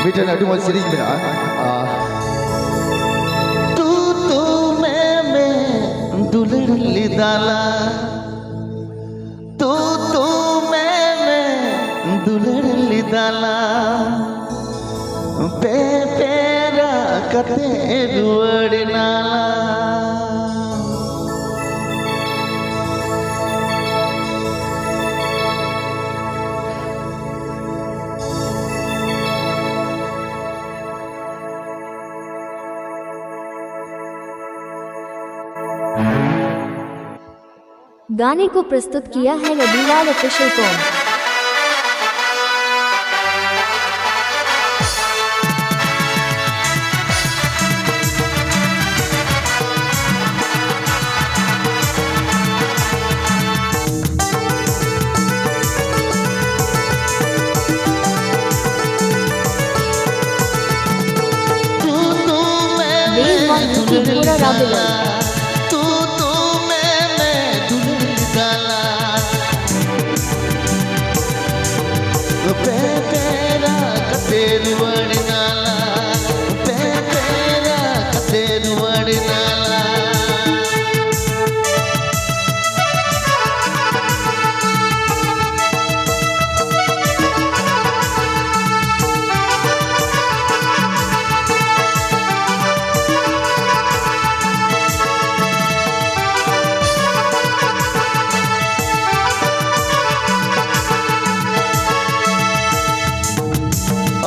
Vitan aduh mau sering bina. Tu tu me dulhar lidala. Tu tu me dulhar lidala. Pe pera kate duwadinala. गाने को प्रस्तुत किया है Ravilal official com.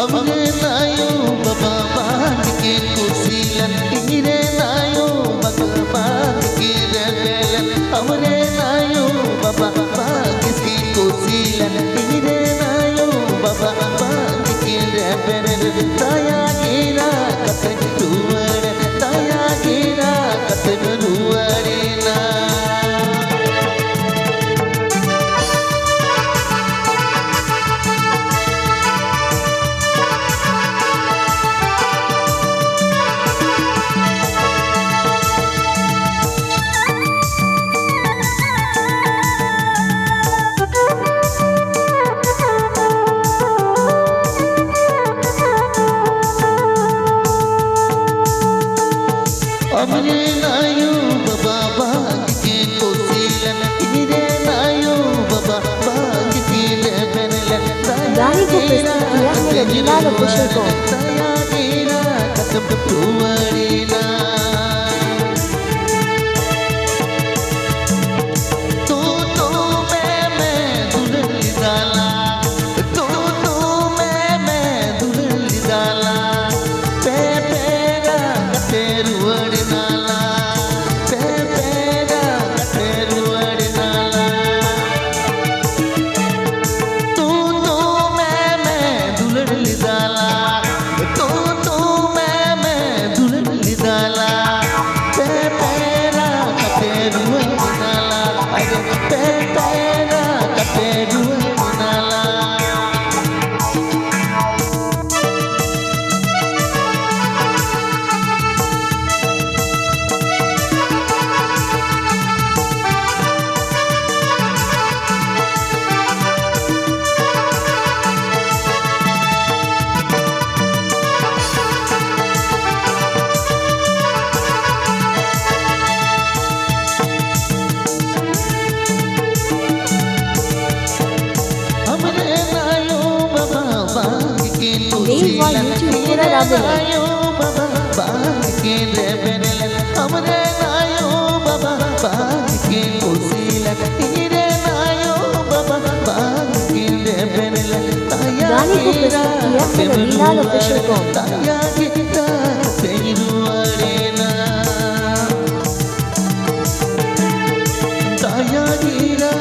Amre nayo baba band ke kusilan ire nayo baba band ke rebelan amre nayo baba band ke kusilan ire nayo baba band ke rebelan taya gira kat duwar taya gira kat duwarina Amre nayo baba band ke kusilan ire nayo baba band ke rebelan गाने को प्रस्तुत किया है Ravilal official com. taya gira kat duwarina tu tu me dulhar lidala tu tu me dulhar lidala pe pera kate duwadinala pe pera kate duwadinala tu tu me dulhar lidala tu tu me dulhar lidala pe pera kate duwadinala age pe pera kate duwadinala Amre nayo baba band ke kusilan ire nayo baba band ke rebelan amre nayo baba band ke kusilan ire nayo baba band ke rebelan taya गाने को प्रस्तुत किया है Ravilal official com. taya gira duwarina taya gira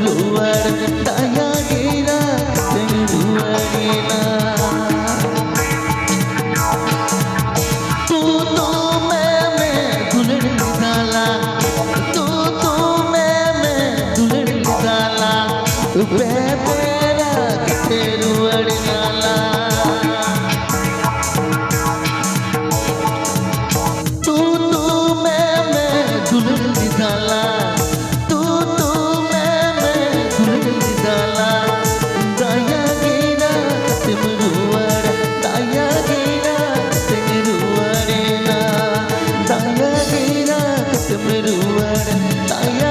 duwar taya gira duwarina tu tu me dulhar lidala tu tu me dulhar lidala pe pera kate duwadinala बिरुवड़ ताया